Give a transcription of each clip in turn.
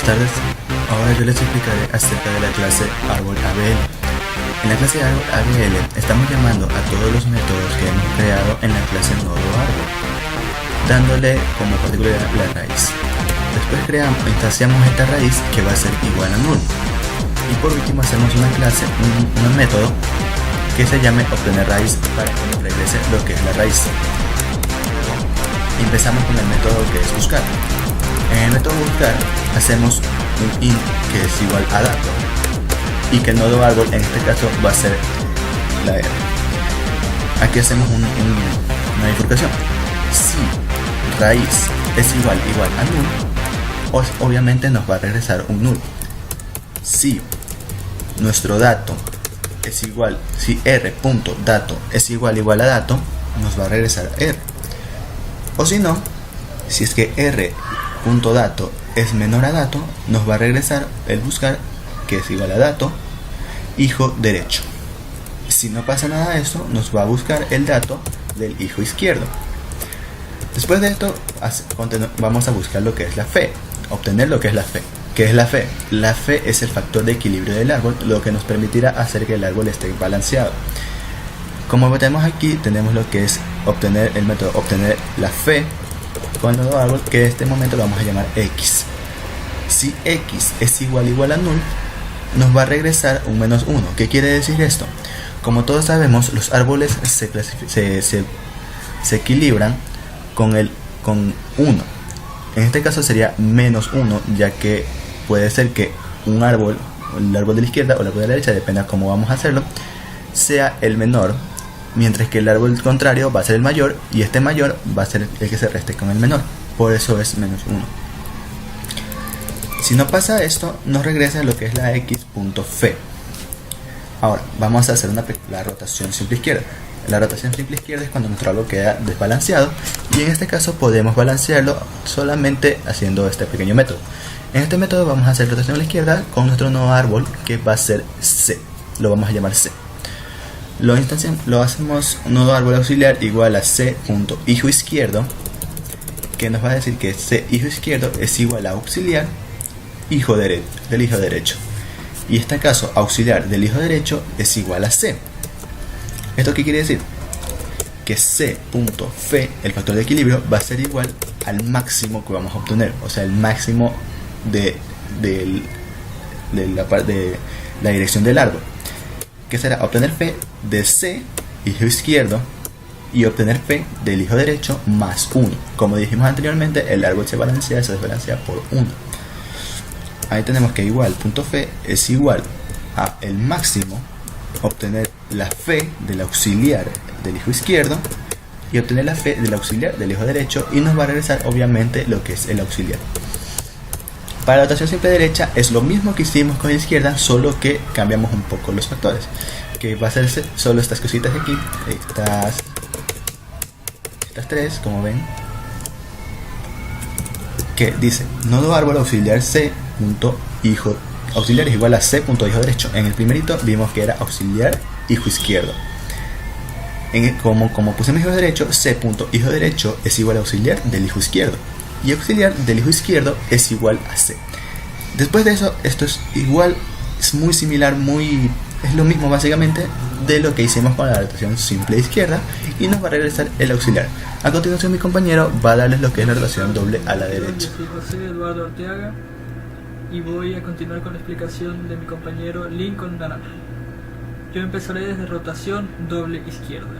tardes, ahora yo les explicaré acerca de la clase árbol ABL. En la clase árbol ABL estamos llamando a todos los métodos que hemos creado en la clase nodo árbol, dándole como particularidad la raíz. Después instanciamos esta raíz que va a ser igual a null. Y por último hacemos una clase, un método que se llame obtener raíz para que nos regrese lo que es la raíz. Empezamos con el método que es buscar. En el método buscar hacemos un int que es igual a dato y que el nodo árbol en este caso va a ser la R. Aquí hacemos una bifurcación. Si raíz es igual a null, obviamente nos va a regresar un null. Si nuestro dato es igual, si r.dato es igual a dato, nos va a regresar r. O si no, si es que r.dato es menor a dato, nos va a regresar el buscar, que es igual a dato, hijo derecho. Si no pasa nada de esto, nos va a buscar el dato del hijo izquierdo. Después de esto, vamos a buscar lo que es la fe, obtener lo que es la fe. ¿Qué es la fe? La fe es el factor de equilibrio del árbol, lo que nos permitirá hacer que el árbol esté balanceado. Como tenemos aquí, tenemos lo que es obtener el método obtener la fe con el nodo árbol, que en este momento lo vamos a llamar x. Si x es igual a null, nos va a regresar un menos 1. ¿Qué quiere decir esto? Como todos sabemos, los árboles se equilibran con 1. En este caso sería menos 1, ya que puede ser que un árbol, el árbol de la izquierda o el árbol de la derecha, depende de cómo vamos a hacerlo, sea el menor, mientras que el árbol contrario va a ser el mayor, y este mayor va a ser el que se reste con el menor. Por eso es menos 1. Si no pasa esto, nos regresa lo que es la x.fe. Ahora, vamos a hacer la rotación simple izquierda. La rotación simple izquierda es cuando nuestro árbol queda desbalanceado, y en este caso podemos balancearlo solamente haciendo este pequeño método. En este método vamos a hacer rotación a la izquierda con nuestro nuevo árbol, que va a ser C. Lo vamos a llamar C. Lo hacemos nodo árbol auxiliar igual a C.hijo izquierdo, que nos va a decir que C hijo izquierdo es igual a auxiliar del hijo derecho. Y en este caso, auxiliar del hijo derecho es igual a C. ¿Esto qué quiere decir? Que C.fe, el factor de equilibrio, va a ser igual al máximo que vamos a obtener, o sea, el máximo de la dirección del árbol, que será obtener fe de C, hijo izquierdo, y obtener fe del hijo derecho más 1. Como dijimos anteriormente, el árbol se desbalancea por 1. Ahí tenemos que igual.fe es igual a el máximo, obtener la fe del auxiliar del hijo izquierdo y obtener la fe del auxiliar del hijo derecho, y nos va a regresar obviamente lo que es el auxiliar. Para la rotación simple derecha es lo mismo que hicimos con la izquierda, solo que cambiamos un poco los factores, que va a ser solo estas cositas de aquí, estas tres, como ven, que dice nodo árbol auxiliar C punto hijo auxiliar es igual a C punto hijo derecho. En el primerito vimos que era auxiliar hijo izquierdo. Como pusimos hijo derecho, C punto hijo derecho es igual a auxiliar del hijo izquierdo, y auxiliar del hijo izquierdo es igual a C. Después de eso, esto es igual, es muy similar, es lo mismo básicamente de lo que hicimos con la rotación simple izquierda, y nos va a regresar el auxiliar. A continuación mi compañero va a darles lo que es la rotación doble a la derecha. Soy José Eduardo Arteaga y voy a continuar con la explicación de mi compañero Lincoln Naranja. Yo empezaré desde rotación doble izquierda.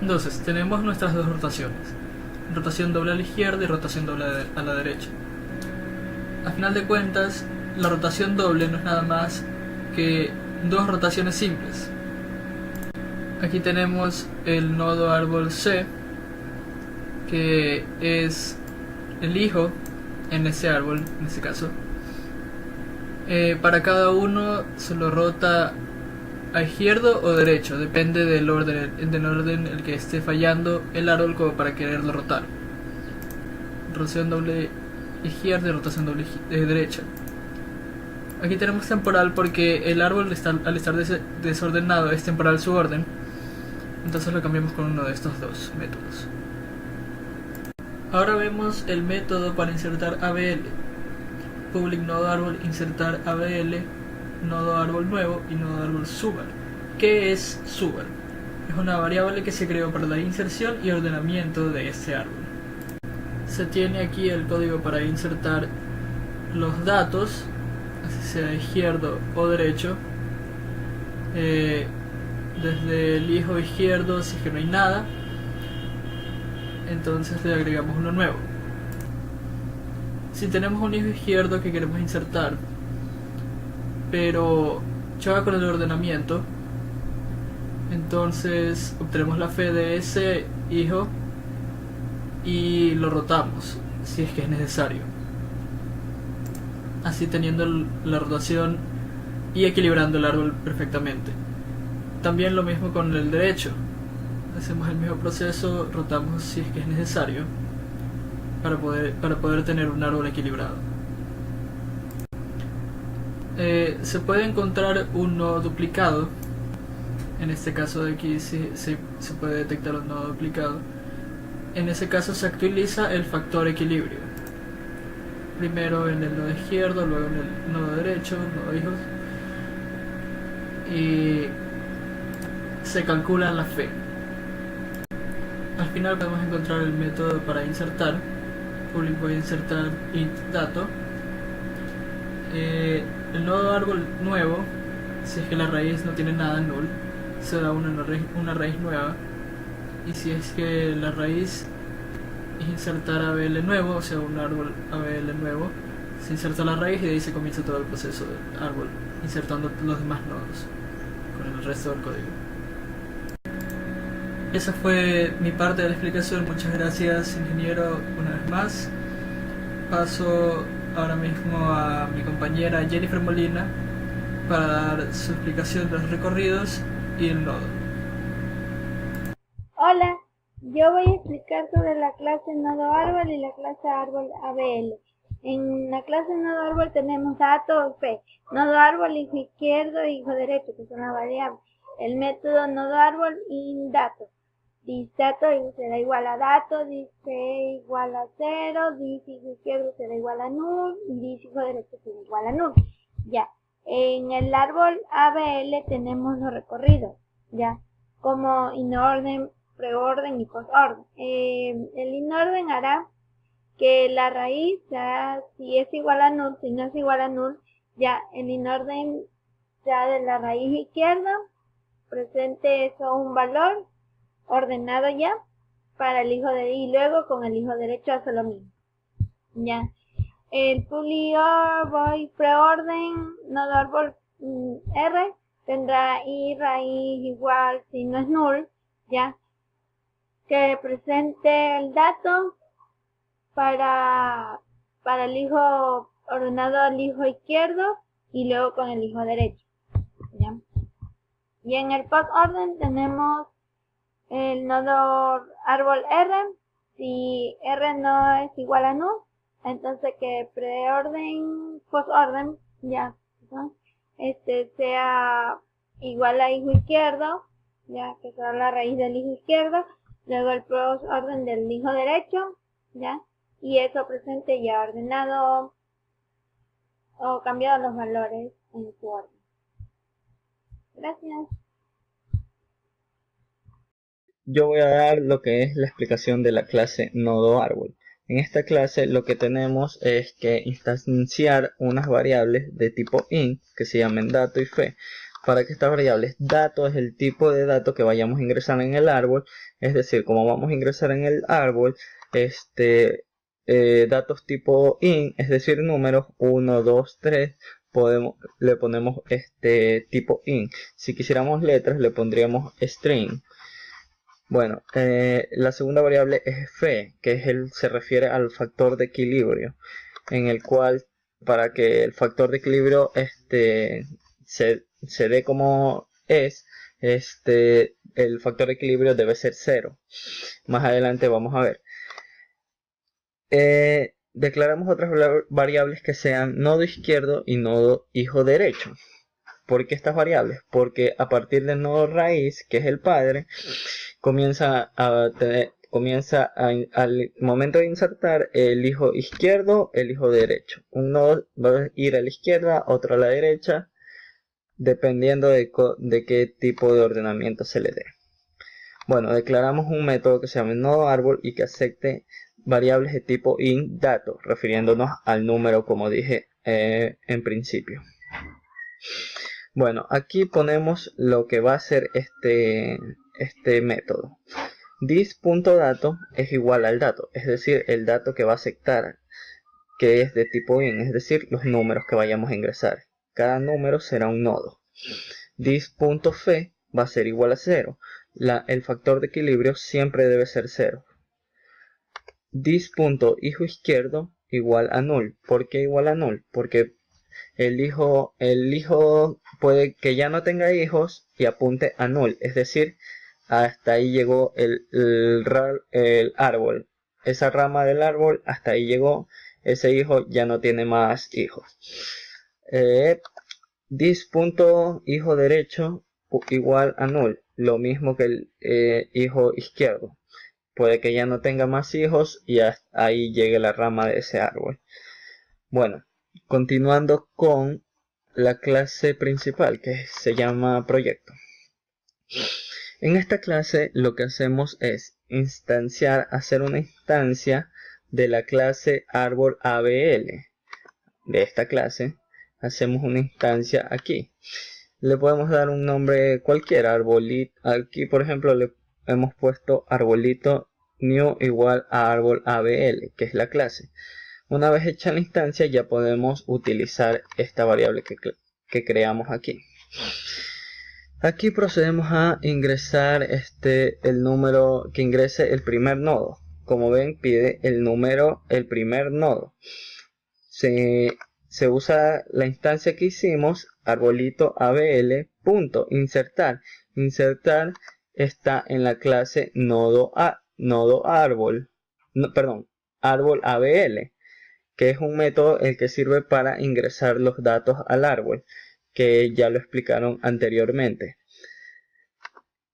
Entonces, tenemos nuestras dos rotaciones: rotación doble a la izquierda y rotación doble a la derecha. A final de cuentas, la rotación doble no es nada más que dos rotaciones simples. Aquí tenemos el nodo árbol C, que es el hijo en ese árbol, en este caso. Para cada uno se lo rota a izquierdo o derecho, depende del orden en el que esté fallando el árbol como para quererlo rotar. Rotación doble izquierda y rotación doble derecha. Aquí tenemos temporal porque el árbol al estar desordenado es temporal su orden, entonces lo cambiamos con uno de estos dos métodos. Ahora vemos el método para insertar ABL. public nodo árbol insertar ABL, nodo árbol nuevo y nodo árbol subar. ¿Qué es subar? Es una variable que se creó para la inserción y ordenamiento de este árbol. Se tiene aquí el código para insertar los datos, así sea izquierdo o derecho, desde el hijo izquierdo, si es que no hay nada, entonces le agregamos uno nuevo. Si tenemos un hijo izquierdo que queremos insertar, pero choca con el ordenamiento, entonces obtenemos la fe de ese hijo y lo rotamos, si es que es necesario, así teniendo la rotación y equilibrando el árbol perfectamente. También lo mismo con el derecho, hacemos el mismo proceso, rotamos si es que es necesario para poder tener un árbol equilibrado. Se puede encontrar un nodo duplicado. En este caso de aquí sí, se puede detectar un nodo duplicado. En ese caso se actualiza el factor equilibrio. Primero en el nodo izquierdo, luego en el nodo derecho, nodo hijos. Y se calcula la fe. Al final podemos encontrar el método para insertar. Public voy a insertar int dato. El nodo árbol nuevo, si es que la raíz no tiene nada null, se da una raíz nueva, y si es que la raíz es insertar ABL nuevo, o sea un árbol ABL nuevo, se inserta la raíz y de ahí se comienza todo el proceso del árbol, insertando los demás nodos con el resto del código. Esa fue mi parte de la explicación. Muchas gracias, ingeniero, una vez más. Paso ahora mismo a mi compañera Jennifer Molina para dar su explicación de los recorridos y el nodo. Hola, yo voy a explicar sobre la clase nodo árbol y la clase árbol ABL. En la clase nodo árbol tenemos dato fe, nodo árbol hijo izquierdo e hijo derecho, que son las variables. El método nodo árbol y dato. Dis dato será igual a dato, dis fe igual a 0, dis hijo izquierdo será igual a null y dis hijo derecho será igual a null. Ya. En el árbol ABL tenemos los recorridos, ya, como inorden, preorden y postorden. El inorden hará que la raíz, ya, si es igual a null, si no es igual a null, ya, el inorden ya de la raíz izquierda presente eso un valor ordenado ya para el hijo de y luego con el hijo derecho hace lo mismo, ya. El public voy preorden nodo árbol R tendrá y raíz igual si no es null, ya, que presente el dato para el hijo ordenado al hijo izquierdo y luego con el hijo derecho, ya. Y en el post orden tenemos el nodo árbol R, si R no es igual a null, entonces que preorden, postorden, ya, ¿no? Sea igual a hijo izquierdo, ya, que será la raíz del hijo izquierdo, luego el postorden del hijo derecho, ya, y eso presente ya ordenado o cambiado los valores en su orden. Gracias. Yo voy a dar lo que es la explicación de la clase nodo árbol. En esta clase lo que tenemos es que instanciar unas variables de tipo int que se llamen dato y fe, para que estas variables, dato es el tipo de dato que vayamos a ingresar en el árbol, es decir, como vamos a ingresar en el árbol datos tipo int, es decir, números 1, 2, 3, le ponemos tipo int. Si quisiéramos letras le pondríamos string. Bueno, la segunda variable es fe, que se refiere al factor de equilibrio, en el cual para que el factor de equilibrio se dé como es, el factor de equilibrio debe ser 0. Más adelante vamos a ver. Declaramos otras variables que sean nodo izquierdo y nodo hijo derecho. ¿Por qué estas variables? Porque a partir del nodo raíz, que es el padre, comienza a tener comienza al momento de insertar, elijo izquierdo, elijo derecho. Un nodo va a ir a la izquierda, otro a la derecha, dependiendo de qué tipo de ordenamiento se le dé. Bueno, declaramos un método que se llama nodo árbol y que acepte variables de tipo int dato, refiriéndonos al número como dije en principio. Bueno, aquí ponemos lo que va a ser este método. This.dato es igual al dato, es decir, el dato que va a aceptar, que es de tipo int, es decir, los números que vayamos a ingresar. Cada número será un nodo. This.fe va a ser igual a 0. El factor de equilibrio siempre debe ser 0. This.hijo izquierdo igual a null. ¿Por qué igual a null? Porque el hijo puede que ya no tenga hijos y apunte a null, es decir, hasta ahí llegó el árbol, esa rama del árbol, hasta ahí llegó, ese hijo ya no tiene más hijos. This.hijo derecho igual a null, lo mismo que el hijo izquierdo, puede que ya no tenga más hijos y hasta ahí llegue la rama de ese árbol. Bueno, continuando con la clase principal que se llama proyecto. En esta clase lo que hacemos es hacer una instancia de la clase árbol ABL. De esta clase hacemos una instancia aquí. Le podemos dar un nombre cualquiera, arbolito. Aquí por ejemplo le hemos puesto arbolito new igual a árbol ABL, que es la clase. Una vez hecha la instancia ya podemos utilizar esta variable que creamos aquí. Aquí procedemos a ingresar el número que ingrese el primer nodo. Como ven, pide el primer nodo. Se usa la instancia que hicimos, arbolito ABL, punto, insertar. Insertar está en la clase nodo árbol, árbol ABL, que es un método el que sirve para ingresar los datos al árbol, que ya lo explicaron anteriormente.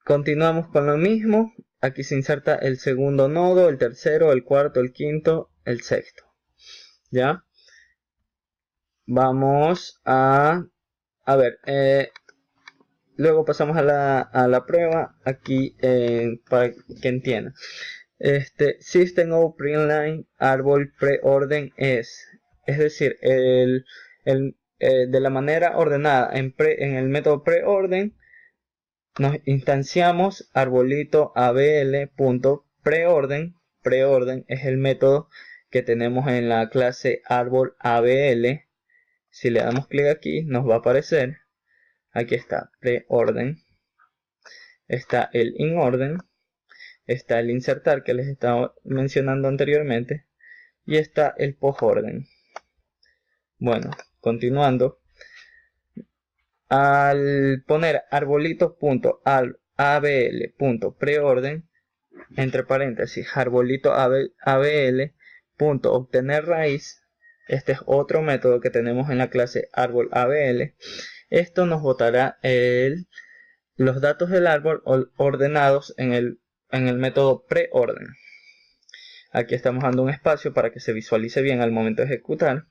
Continuamos con lo mismo. Aquí se inserta el segundo nodo, el tercero, el cuarto, el quinto, el sexto. ¿Ya? Vamos a ver. Luego pasamos a la prueba. Aquí para que entiendan. System of Printline árbol preorden es decir, de la manera ordenada en el método preorden nos instanciamos arbolito abl.preorden. Preorden es el método que tenemos en la clase árbol abl. Si le damos clic aquí nos va a aparecer, aquí está preorden, está el inorden, está el insertar que les estaba mencionando anteriormente y está el postorden. Bueno, continuando, al poner arbolito.abl.preorden entre paréntesis arbolito abl.obtener raíz, este es otro método que tenemos en la clase árbol abl. Esto nos botará los datos del árbol ordenados en el método preorden. Aquí estamos dando un espacio para que se visualice bien al momento de ejecutar.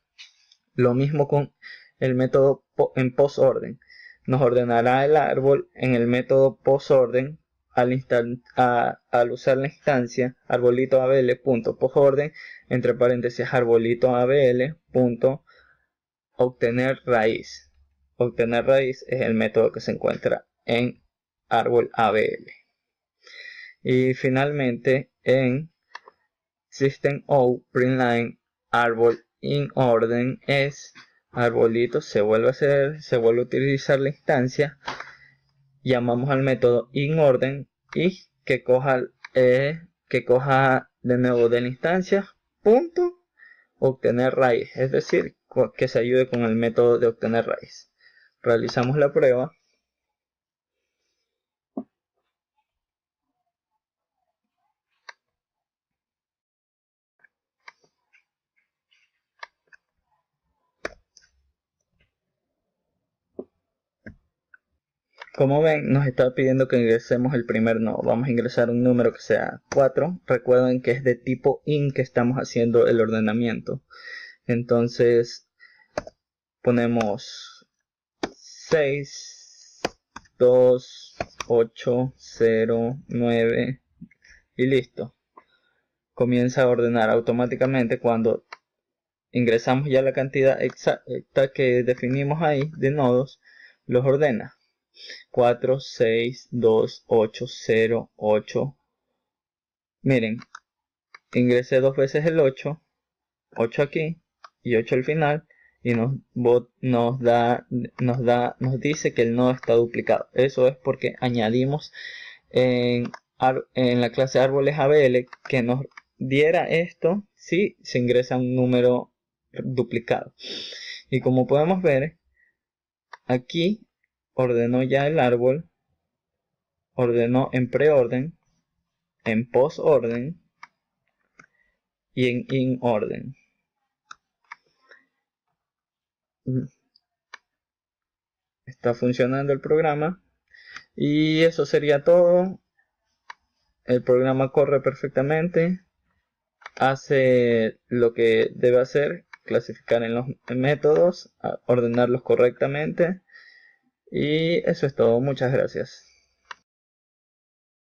Lo mismo con el método en postorden. Nos ordenará el árbol en el método postorden al usar la instancia arbolito abl.postorden entre paréntesis arbolito abl.obtener raíz. Obtener raíz es el método que se encuentra en árbol abl. Y finalmente en System of Printline árbol inorden es arbolito, se vuelve a utilizar la instancia, llamamos al método inorden y que coja de nuevo de la instancia punto obtener raíz, es decir, que se ayude con el método de obtener raíz. Realizamos la prueba. Como ven, nos está pidiendo que ingresemos el primer nodo. Vamos a ingresar un número que sea 4. Recuerden que es de tipo int que estamos haciendo el ordenamiento. Entonces ponemos 6, 2, 8, 0, 9 y listo. Comienza a ordenar automáticamente cuando ingresamos ya la cantidad exacta que definimos ahí de nodos, los ordena. 4, 6, 2, 8, 0, 8. Miren, ingresé 2 veces el 8, 8 aquí y 8 al final, y nos dice que el nodo está duplicado. Eso es porque añadimos en la clase árboles ABL que nos diera esto si se ingresa un número duplicado. Y como podemos ver, aquí ordenó ya el árbol, ordenó en preorden, en postorden y en inorden. Está funcionando el programa y eso sería todo. El programa corre perfectamente, hace lo que debe hacer, clasificar en los métodos, ordenarlos correctamente, y eso es todo. Muchas gracias.